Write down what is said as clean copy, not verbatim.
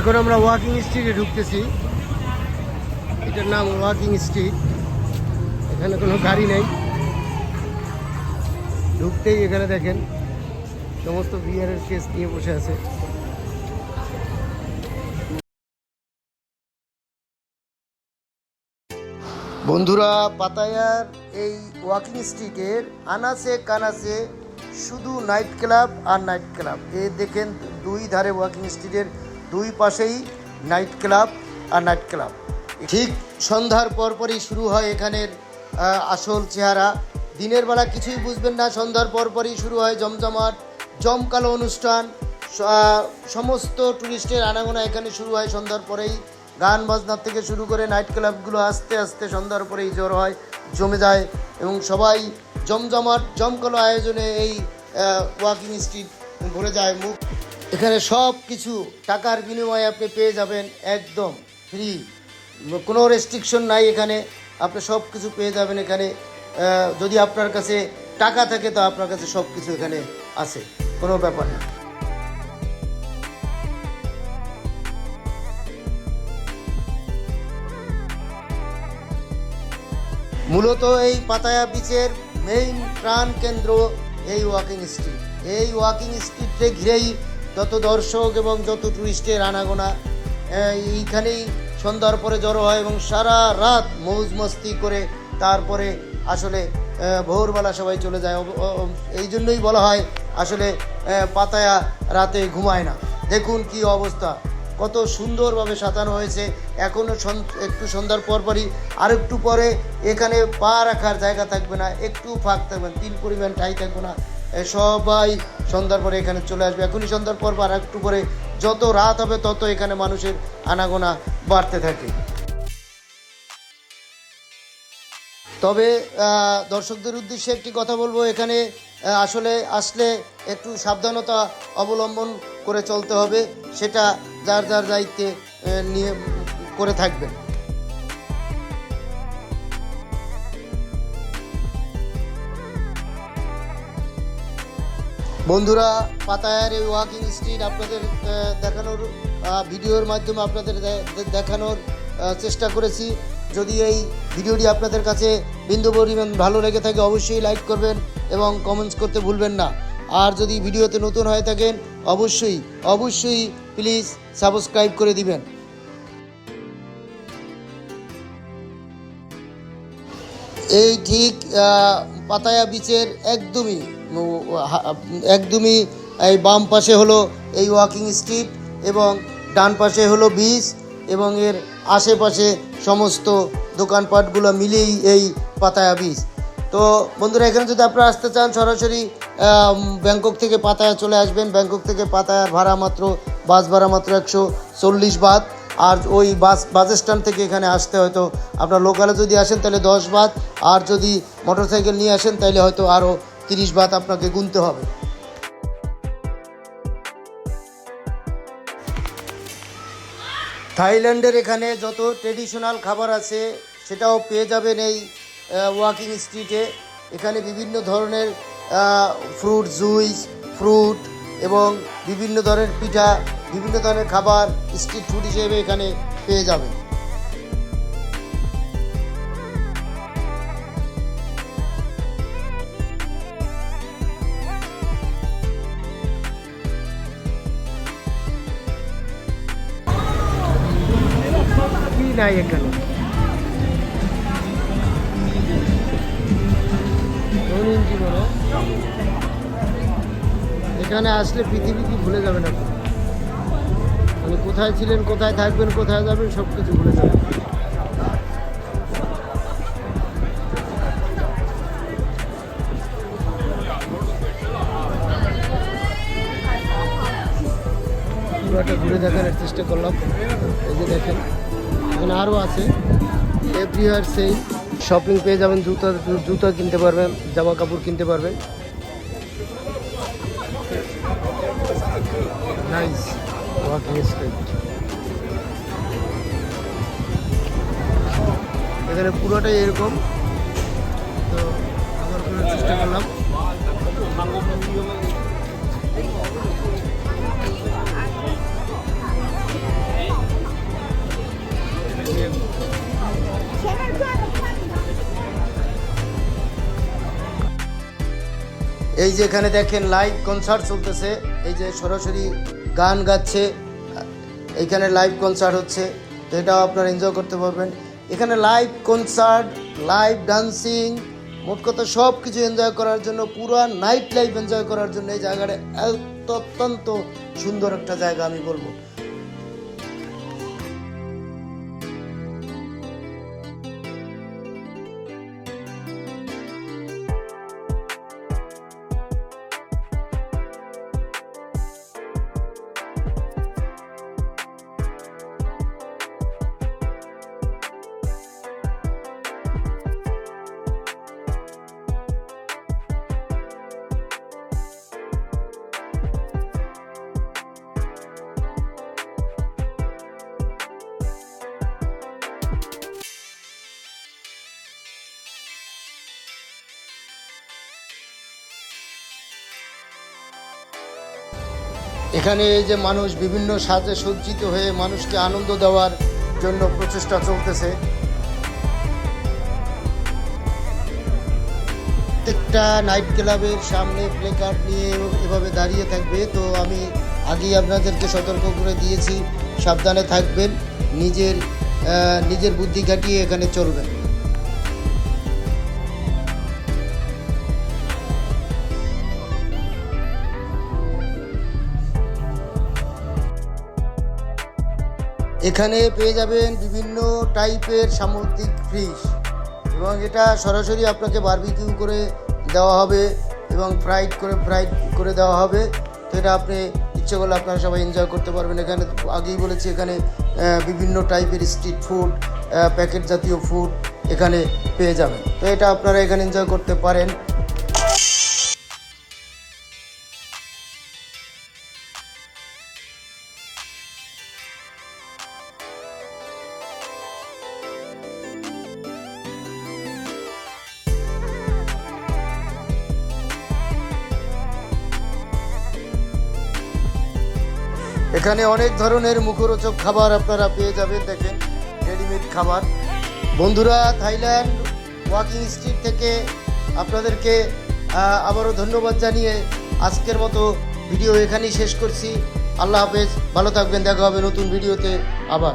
এখন আমরা ওয়াকিং স্ট্রিটে ঢুকতেছি। এটার নাম ওয়াকিং স্ট্রিট। এখানে কোনো গাড়ি নেই, ঢুকতেই এখানে দেখেন সমস্ত বিয়ারের কেস নিয়ে বসে আছে। বন্ধুরা, পাতায়ার এই ওয়াকিং স্ট্রিটের আনাচে কানাচে শুধু নাইট ক্লাব আর নাইট ক্লাব। দেখেন দুই ধারে ওয়াকিং স্ট্রিটের দুই পাশেই নাইট ক্লাব আর নাইট ক্লাব। ঠিক সন্ধ্যার পরপরই শুরু হয় এখানের আসল চেহারা। দিনের বেলা কিছুই বুঝবেন না, সন্ধ্যার পরপরই শুরু হয় জমজমাট জমকালো অনুষ্ঠান। সমস্ত টুরিস্টের আনাগোনা এখানে শুরু হয় সন্ধ্যার পরেই। গান বাজনার থেকে শুরু করে নাইট ক্লাবগুলো আস্তে আস্তে সন্ধ্যার পরেই জড়ো হয়, জমে যায় এবং সবাই জমজমাট জমকালো আয়োজনে এই ওয়াকিং স্ট্রিট ভরে যায় মুখ। এখানে সব কিছু টাকার বিনিময়ে আপনি পেয়ে যাবেন, একদম ফ্রি, কোনো রেস্ট্রিকশন নাই। এখানে আপনি সব কিছু পেয়ে যাবেন। এখানে যদি আপনার কাছে টাকা থাকে তো আপনার কাছে সব কিছু এখানে আছে, কোনো ব্যাপার না। মূলত এই পাতায়া বিচের মেইন প্রাণ কেন্দ্র এই ওয়াকিং স্ট্রিট। এই ওয়াকিং স্ট্রিটকে ঘিরেই যত দর্শক এবং যত টুরিস্টের আনাগোনা এইখানেই সন্ধ্যার পরে জড়ো হয় এবং সারা রাত মৌজ মস্তি করে তারপরে আসলে ভোরবেলা সবাই চলে যায়। এই জন্যই বলা হয় আসলে পাতায়া রাতে ঘুমায় না। দেখুন কি অবস্থা, কত সুন্দরভাবে সাজানো হয়েছে। এখনও একটু সন্ধ্যার পরপরই আর একটু পরে এখানে পা রাখার জায়গা থাকবে না, একটু ফাঁক থাকবে না, তিল পরিমাণ ঠাই থাকবে না। সবাই সন্ধ্যার পরে এখানে চলে আসবে। এখনই সন্ধ্যার পর আর একটু পরে যত রাত হবে তত এখানে মানুষের আনাগোনা বাড়তে থাকে। তবে দর্শকদের উদ্দেশ্যে একটি কথা বলবো, এখানে আসলে আসলে একটু সাবধানতা অবলম্বন করে চলতে হবে, সেটা যার যার দায়িত্বে নিয়ে করে থাকবেন। বন্ধুরা, পাতায়ার এই ওয়াকিং স্ট্রিট আপনাদের দেখানোর ভিডিওর মাধ্যমে আপনাদের দেখানোর চেষ্টা করেছি। যদি এই ভিডিওটি আপনাদের কাছে বিন্দু পরিমাণ ভালো লেগে থাকে অবশ্যই লাইক করবেন এবং কমেন্টস করতে ভুলবেন না। আর যদি ভিডিওতে নতুন হয়ে থাকেন অবশ্যই প্লিজ সাবস্ক্রাইব করে দিবেন। এই ঠিক পাতায়া বিচের একদমই এই বাম পাশে হলো এই ওয়াকিং স্ট্রিট এবং ডান পাশে হলো বিচ এবং এর আশেপাশে সমস্ত দোকানপাটগুলো মিলেই এই পাতায়া বিচ। তো বন্ধুরা, এখানে যদি আপনারা আসতে চান সরাসরি ব্যাংকক থেকে পাতায়া চলে আসবেন। ব্যাংকক থেকে পাতায়ার ভাড়া মাত্র বাস ভাড়া মাত্র 140 বাত। আর ওই বাস স্ট্যান্ড থেকে এখানে আসতে হয়তো আপনার লোকালে যদি আসেন তাহলে 10 বাত, আর যদি মোটরসাইকেল নিয়ে আসেন তাহলে হয়তো আরও 30 বাত আপনাকে গুনতে হবে। থাইল্যান্ডের এখানে যত ট্রেডিশনাল খাবার আছে সেটাও পেয়ে যাবেন এই ওয়াকিং স্ট্রিটে। এখানে বিভিন্ন ধরনের ফ্রুট জুইস, ফ্রুট এবং বিভিন্ন ধরনের পিঠা, বিভিন্ন ধরনের খাবার স্ট্রিট ফুড হিসেবে এখানে পেয়ে যাবেন। কি নাই এখানে এখানে আসলে পৃথিবীকে ভুলে যাবেন আপনি। মানে কোথায় ছিলেন, কোথায় থাকবেন, কোথায় যাবেন সব কিছু ভুলে যাবেন। পুরোটা ঘুরে দেখানোর চেষ্টা করলাম। এই যে দেখেন এখানে আরও আছে এভরিওয়ার সেই শপিং পেয়ে যাবেন। জুতা কিনতে পারবেন, জামা কাপড় কিনতে পারবেন। Nice walking street. এখানে পুরোটাই এরকম। তো আমার করার চেষ্টা করলাম। এই যে এখানে দেখেন লাইভ কনসার্ট চলতেছে, এই যে সরাসরি গান গাচ্ছে, এইখানে লাইভ কনসার্ট হচ্ছে, তো এটাও আপনারা এনজয় করতে পারবেন। এখানে লাইভ কনসার্ট, লাইভ ডান্সিং, মোট কথা সব কিছু এনজয় করার জন্য, পুরো নাইট লাইফ এনজয় করার জন্য এই জায়গাটা অত্যন্ত সুন্দর একটা জায়গা আমি বলবো। এখানে এই যে মানুষ বিভিন্ন সাজে সজ্জিত হয়ে মানুষকে আনন্দ দেওয়ার জন্য প্রচেষ্টা চলতেছে। প্রত্যেকটা নাইট ক্লাবের সামনে প্লে কার্ড নিয়ে এভাবে দাঁড়িয়ে থাকবে। তো আমি আগেই আপনাদেরকে সতর্ক করে দিয়েছি, সাবধানে থাকবেন, নিজের বুদ্ধি খাটিয়ে এখানে চলবেন। এখানে পেয়ে যাবেন বিভিন্ন টাইপের সামুদ্রিক ফিশ, এবং এটা সরাসরি আপনাকে বারবিকিউ করে দেওয়া হবে এবং ফ্রাইড করে দেওয়া হবে। তো এটা আপনি ইচ্ছে করলে আপনারা সবাই এনজয় করতে পারবেন। এখানে আগেই বলেছি, এখানে বিভিন্ন টাইপের স্ট্রিট ফুড, প্যাকেট জাতীয় ফুড এখানে পেয়ে যাবেন। তো এটা আপনারা এখানে এনজয় করতে পারেন। এখানে অনেক ধরনের মুখরোচক খাবার আপনারা পেয়ে যাবেন, দেখেন রেডিমেড খাবার। বন্ধুরা, থাইল্যান্ড ওয়াকিং স্ট্রিট থেকে আপনাদেরকে আবারও ধন্যবাদ জানিয়ে আজকের মতো ভিডিও এখানেই শেষ করছি। আল্লাহ হাফেজ, ভালো থাকবেন, দেখা হবে নতুন ভিডিওতে আবার।